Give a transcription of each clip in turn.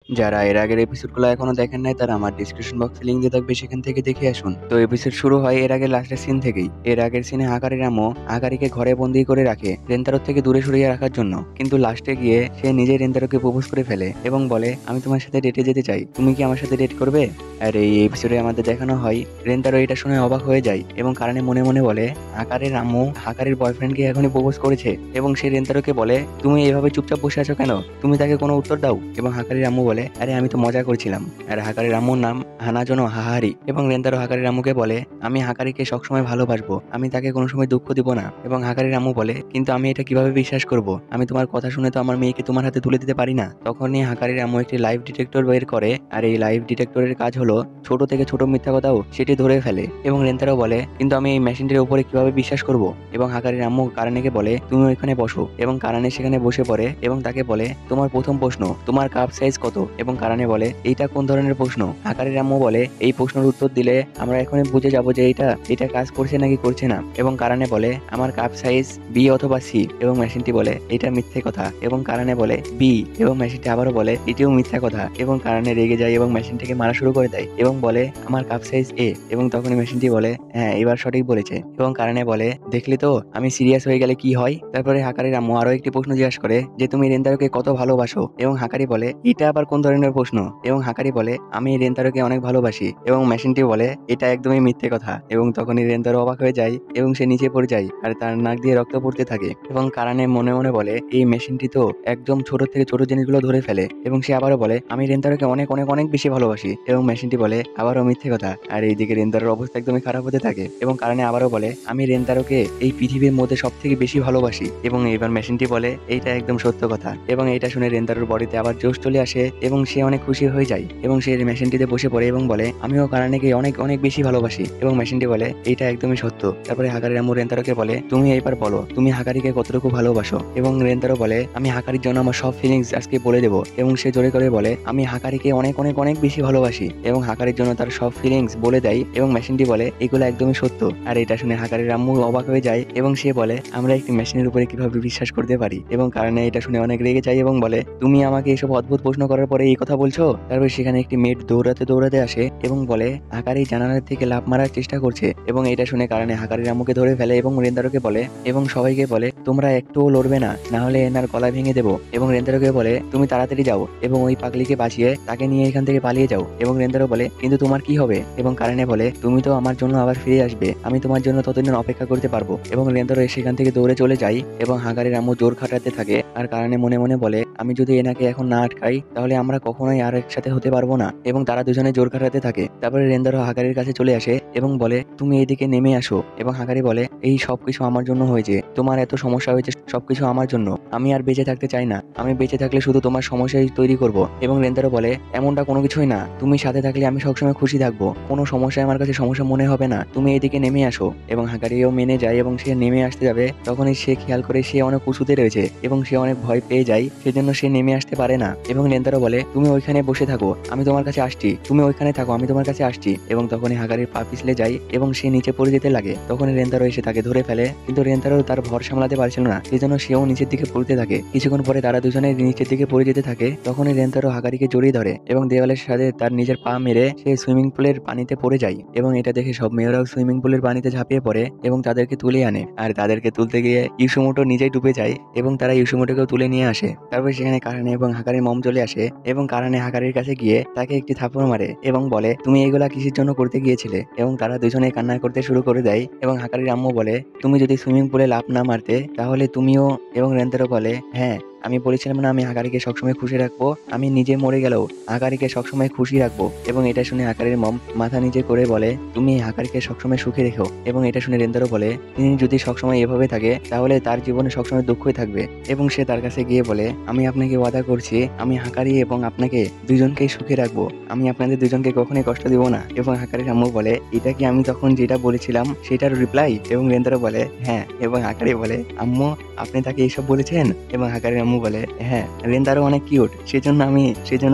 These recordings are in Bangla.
যারা এর আগের এপিসোডগুলো এখনো দেখেন নাই তারা আমার ডিসক্রিপশন বক্সে লিংক দিয়ে থাকবে, সেখান থেকে দেখে আসুন। তো এপিসোড শুরু হয় এর আগে লাস্টের সিন থেকেই। এর আগের সিনে হাকারির আম্মু হাকারিকে ঘরে বন্দি করে রাখে রেন্তারোর থেকে দূরে সরিয়ে রাখার জন্য, কিন্তু লাস্টে গিয়ে সে নিজেই রেন্তারোকে প্রপোজ করে ফেলে এবং বলে আমি তোমার সাথে ডেটে যেতে চাই, তুমি কি আমার সাথে ডেট করবে? আর এই এপিসোডে আমাদের দেখানো হয় রেন্তারো এটা শুনে অবাক হয়ে যায় এবং কারণে মনে মনে বলে হাকারির আম্মু হাকারির বয়ফ্রেন্ডকে এখনই প্রপোজ করেছে। এবং সে রেন্তারোকে বলে তুমি এভাবে চুপচাপ বসে আছো কেন, তুমি তাকে কোনো উত্তর দাও। এবং হাকারির আম্মু বলে আরে আমি তো মজা করছিলাম। আর হাকারির আম্মুর নাম হানাজনো হাহারি। এবং রেন্তারো হাকারির আম্মুকে বলে আমি হাকারিকে সবসময় ভালোবাসবো, আমি তাকে কোনো সময় দুঃখ দিব না। এবং হাকারির আম্মু বলে কিন্তু আমি এটা কিভাবে বিশ্বাস করব, আমি তোমার কথা শুনে তো আমার মেয়েকে তোমার হাতে তুলে দিতে পারি না। তখনই হাকারির আম্মু একটি লাইভ ডিটেক্টর বের করে, আর এই লাইভ ডিটেক্টরের কাজ হলো ছোট থেকে ছোট মিথ্যা কথাও সেটি ধরে ফেলে। এবং রেন্তারো বলে কিন্তু আমি এই মেশিনটির উপরে কিভাবে বিশ্বাস করব। এবং হাকারির আম্মু কারানেকে বলে তুমি ওইখানে বসো। এবং কারানে সেখানে বসে পড়ে এবং তাকে বলে তোমার প্রথম প্রশ্ন তোমার কাপ সাইজ কত। এবং কারানে বলে এইটা কোন ধরনের প্রশ্ন। হাকারির আম্মু বলে এই প্রশ্নের উত্তর দিলে আমরা এখনই বুঝে যাব যে এটা কাজ করছে নাকি করছে না। এবং কারানে বলে আমার কাপ সাইজ বি অথবা সি। এবং মেশিনটি বলে এটা মিথ্যে কথা। এবং কারানে বলে বি। এবং মেশিনটি আবারও বলে এটিও মিথ্যা কথা। এবং কারানে রেগে যায় এবং মেশিনটিকে মারা শুরু করে দেয় এবং বলে আমার কাপ সাইজ এ। এবং তখনই মেশিনটি বলে হ্যাঁ এবার সঠিক বলেছে। এবং কারানে বলে দেখলি তো আমি সিরিয়াস হয়ে গেলে কি হয়। তারপরে হাকারির আম্মু আরো একটি প্রশ্ন জিজ্ঞাসা করে যে তুমি রেন্তারোকে কত ভালোবাসো। এবং হাকারি বলে এটা আবার কোন ধরনের প্রশ্ন। এবং হাকারি বলে আমি রেন্তারোকে অনেক ভালোবাসি। এবং মেশিনটি বলে এটা একদমই মিথ্যে কথা। এবং তখনই রেন্তারো অবাক হয়ে যায় এবং সে নিচে পড়ে যায় আর তার নাক দিয়ে রক্ত পড়তে থাকে। এবং কারানে মনে মনে বলে এই মেশিনটি তো একদম ছোট থেকে ছোট জিনিসগুলো ধরে ফেলে। এবং সে আবারও বলে আমি রেন্তারোকে অনেক অনেক অনেক বেশি ভালোবাসি। এবং মেশিনটি বলে আবারও মিথ্যে কথা। আর এইদিকে রেন্তারোর অবস্থা একদমই খারাপ হতে থাকে। এবং কারানে আবারও বলে আমি রেন্তারোকে এই পৃথিবীর মধ্যে সব থেকে বেশি ভালোবাসি। এবং এবার মেশিনটি বলে এইটা একদম সত্য কথা। এবং এটা শুনে রেন্তারোর বডিতে আবার জোশ চলে আসে এবং সে অনেক খুশি হয়ে যায় এবং সে মেশিনটিতে বসে পড়ে এবং বলে আমিও কারানেকে অনেক অনেক বেশি ভালোবাসি। এবং মেশিনটি বলে এইটা একদমই সত্য। তারপরে হাকারির আম্মু রেন্তারোকে বলে তুমি এইবার বলো তুমি হাকারিকে কতটুকু ভালোবাসো। এবং রেন্তারো বলে আমি হাকারির জন্য আমার সব ফিলিংস আজকে বলে দেবো। এবং সে জোরে করে বলে আমি হাকারিকে অনেক অনেক অনেক বেশি ভালোবাসি। এবং হাকারির জন্য তার সব ফিলিংস বলে দেয় এবং মেশিনটি বলে এগুলো একদমই সত্য। আর এটা শুনে হাকারির আম্মু অবাক হয়ে যায় এবং সে বলে আমরা একটি মেশিনের উপরে কিভাবে বিশ্বাস করতে পারি। এবং কারণে এটা শুনে অনেক রেগে যায় এবং বলে তুমি আমাকে এসব অদ্ভুত প্রশ্ন করার পরে এই কথা বলছো। তারপর সেখানে একটি মেয়েট দৌড়াতে দৌড়াতে আসে এবং বলে হাকারি জানালার থেকে লাফ মারার চেষ্টা করছে। এবং এটা শুনে কারণে হাকারির আম্মুকে ধরে ফেলে এবং রেন্দারোকে বলে এবং সবাইকে বলে তোমরা একটুও লড়বে না, না হলে এনার গলা ভেঙে দেবো। এবং রেন্দারোকে বলে তুমি তাড়াতাড়ি যাও এবং ওই পাগলিকে বাঁচিয়ে তাকে নিয়ে এখান থেকে পালিয়ে যাও। এবং রেন্দারো বলে কিন্তু তোমার কি হবে। এবং কারণে বলে তুমি তো আমার জন্য আবার ফিরে আসবে, আমি তোমার জন্য ততদিন অপেক্ষা করতে পারবো। এবং রেন্দারো সেখান থেকে দৌড়ে চলে যায় এবং হাকারির আম্মু জোর খাটাতে থাকে। আর কারণে মনে মনে বলে আমি যদি এনাকে এখন না আটকাই তাহলে আমরা কখনোই আর একসাথে হতে পারবো না। এবং তারা দুজনে জোর খাটাতে থাকে। তারপরে রেন্দারো হাকারির কাছে চলে আসে এবং বলে তুমি এইদিকে নেমে আসো। এবং হাকারি বলে এই সবকিছু আমার জন্য হয়েছে, তোমার এত সমস্যা হয়েছে সবকিছু আমার জন্য, আমি আর বেঁচে থাকতে চাই না, আমি বেঁচে থাকলে শুধু তোমার সমস্যাই তৈরি করব। এবং রেন্দারো বলে এমনটা কোনো কিছুই না, তুমি সাথে থাকলে আমি সবসময় খুশি থাকবো, কোনো সমস্যা আমার কাছে সমস্যা মনে হবে না, তুমি এদিকে নেমে আসো। এবং হাকারিও মেনে যায় এবং সে নেমে আসতে যাবে তখনই সে খেয়াল করে সে অনেক উঁচুতে রয়েছে এবং সে অনেক ভয় পেয়ে যায়, সেজন্য সে নেমে আসতে পারে না। এবং রেন্দারো বলে তুমি ওইখানে বসে থাকো, আমি তোমার কাছে আসছি, তুমি ওইখানে থাকো, আমি তোমার কাছে আসছি। এবং তখনই হাকারির পা পিছলে যায় এবং সে নিচে পড়ে যেতে লাগে। তখনই রেন্তারো এসে তাকে ধরে ফেলে, কিন্তু রেন্তারো তার ভর সামলাতে পারছিল না, সেজন্য সেও নিচের দিকে পড়তে থাকে। কিছুক্ষণ পরে তারা দুজনে নিচের দিকে পড়ে যেতে থাকে। তখনই রেন্তারো হাকারিকে জড়িয়ে ধরে এবং দেওয়ালের সাথে তার নিজের পা মেরে সে সুইমিং পুলের পানিতে পড়ে যায়। এবং এটা দেখে সব মেয়েরাও সুইমিং পুলের পানিতে ঝাঁপিয়ে পড়ে এবং তাদেরকে তুলে আনে। আর তাদেরকে তুলতে গিয়ে ইউসুমোটো নিজেই ডুবে যায় এবং তারা ইউসুমোটোকেও তুলে নিয়ে আসে। তারপর সেখানে কারানে এবং হাকারির মম চলে আসে এবং কারানে হাকারির কাছে গিয়ে তাকে একটি থাপ্পড় মারে এবং বলে তুমি এগুলা কিসের জন্য করতে গিয়েছিলে। এবং তারা দুজনে কান্না করতে শুরু করে দেয় এবং হাকারির আম্মু বলে তুমি যদি সুইমিং পুলে লাফ না মারতে তাহলে তুমিও। এবং রেন্তারো বলে হ্যাঁ আমি বলেছিলাম না আমি হাকারিকে সবসময় খুশি রাখবো, আমি নিজে মরে গেলেও হাকারিকে সবসময় খুশি রাখবো। এবং এটা শুনে হাকারির মম মাথা নিচে করে বলে তুমি হাকারিকে সবসময় সুখে রেখো। এবং এটা শুনে রেন্দারো বলে তিনি যদি সবসময় এভাবে থাকে তাহলে তার জীবনে সবসময় দুঃখই থাকবে। এবং সে তার কাছে গিয়ে বলে আমি আপনাকে ওয়াদা করছি আমি হাকারি এবং আপনাকে দুজনকেই সুখে রাখবো, আমি আপনাদের দুজনকে কখনোই কষ্ট দিব না। এবং হাকারির আম্মু বলে এটা কি আমি তখন যেটা বলেছিলাম সেটার রিপ্লাই। এবং রেন্দারো বলে হ্যাঁ। এবং হাকারি বলে আম্মু আপনি তাকে এইসব বলেছেন। এবং হাকারির আম্মু বলে হ্যাঁ রেন্দারো অনেক কিউট, সেজন্য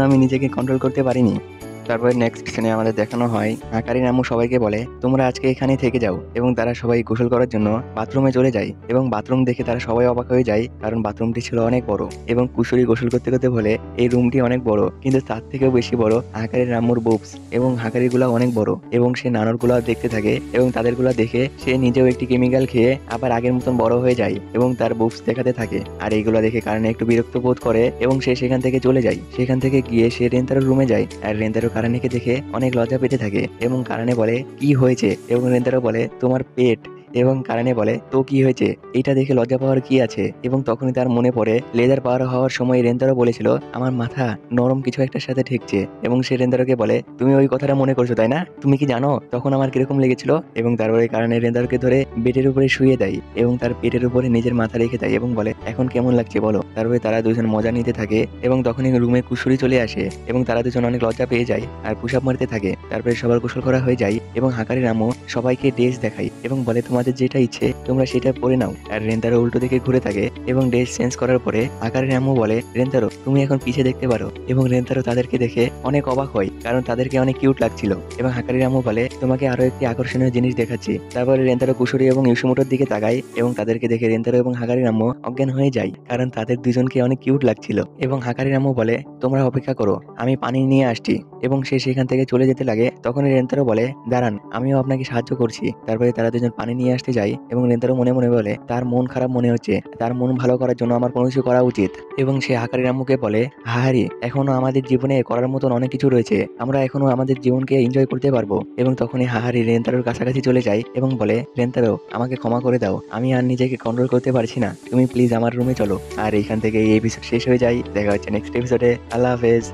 আমি নিজেকে কন্ট্রোল করতে পারিনি। তারপরে নেক্সট সিনে আমাদের দেখানো হয় হাকারির আম্মু সবাইকে বলে তোমরা আজকে এখানেই থেকে যাও, এবং তারা সবাই গোসল করার জন্য বাথরুমে চলে যায়। এবং বাথরুম দেখে তারা সবাই অবাক হয়ে যায়, কারণ বাথরুমটি ছিল অনেক বড়। এবং কুশলী গোসল করতে করতে বলে এই রুমটি অনেক বড়, কিন্তু তার থেকেও বেশি বড় হাকারির আম্মুর বুবস, এবং হাকারির গুলা অনেক বড়। এবং সে নানুর গুলা দেখতে থাকে, এবং তাদের গুলা দেখে সে নিজেও একটি কেমিক্যাল খেয়ে আবার আগের মতন বড় হয়ে যায় এবং তার বুবস দেখাতে থাকে। আর এইগুলা দেখে কারণে একটু বিরক্ত বোধ করে এবং সে সেখান থেকে চলে যায়। সেখান থেকে গিয়ে সে রেন্তারোর রুমে যায়, আর রেন্তারো কারণেকে দেখে অনেক লজ্জা পেতে থাকে এবং কারণে বলে কি হয়েছে, এবং রেন্তারো বলে তোমার পেট। এবং কারণে বলে তো কি হয়েছে, এটা দেখে লজ্জা পাওয়ার কি আছে। এবং তখনই তার মনে পড়ে লেজার পাওয়ার হওয়ার সময় রেন্তারো বলেছিল আমার মাথা নরম কিছু একটার সাথে ঠেকছে। এবং সে রেন্তারোকে বলে তুমি ওই কথাটা মনে করছো তাই না, তুমি কি জানো তখন আমার কিরকম লেগেছিল। এবং তারপরে কারণে রেন্তারোকে ধরে বেডের উপরে শুয়ে দেয় এবং তার পেটের উপরে নিজের মাথা রেখে দেয় এবং বলে এখন কেমন লাগছে বলো। তারপরে তারা দুজন মজা নিতে থাকে এবং তখনই রুমে কুশুরি চলে আসে এবং তারা দুজন অনেক লজ্জা পেয়ে যায় আর পুশ আপ মারতে থাকে। তারপরে সবার গোসল করা হয়ে যায় এবং হাকারির আম্মু সবাইকে ড্রেস দেখায় এবং বলে তোমাদের যেটা ইচ্ছে তোমরা সেটা পরে নাও। আর রেন্তারো উল্টো দিকে ঘুরে থাকে এবং ড্রেস চেঞ্জ করার পরে হাকারির আম্মু বলে রেন্তারো তুমি এখন পিছে দেখতে পারো। এবং রেন্তারো তাদেরকে দেখে অনেক অবাক হয়, কারণ তাদেরকে অনেক কিউট লাগছিল। এবং হাকারির আম্মু বলে তোমাকে আরো একটি আকর্ষণীয় জিনিস দেখাচ্ছি। তারপরে রেন্তারো কুশুরি এবং ইউসুমোটোর দিকে তাকায় এবং তাদেরকে দেখে রেন্তারো এবং হাকারির আম্মু অজ্ঞান হয়ে যায়, কারণ তাদের দুজনকে অনেক কিউট লাগছিল। এবং হাকারির আম্মু বলে তোমরা অপেক্ষা করো, আমি পানি নিয়ে আসছি। এবং সে সেখান থেকে চলে যেতে লাগে, তখনই রেন্তারো বলে দাঁড়ান আমিও আপনাকে সাহায্য করছি। তারপরে তারা দুজন পানি নিয়ে আসতে যায় এবং রেন্তারো মনে মনে বলে তার মন খারাপ মনে হচ্ছে, তার মন ভালো করার জন্য আমার কোনো কিছু করা উচিত। এবং সে হাকারির আম্মুকে বলে হাহারি এখনো আমাদের জীবনে করার মতন অনেক কিছু রয়েছে, আমরা এখনো আমাদের জীবনকে এনজয় করতে পারবো। এবং তখনই হাহারি রেন্তারোর কাছাকাছি চলে যায় এবং বলে রেন্তারো আমাকে ক্ষমা করে দাও, আমি আর নিজেকে কন্ট্রোল করতে পারছি না, তুমি প্লিজ আমার রুমে চলো। আর এইখান থেকে এই এপিসোড শেষ হয়ে যায়। দেখা হচ্ছে নেক্সট এপিসোডে। আল্লাহ হাফেজ।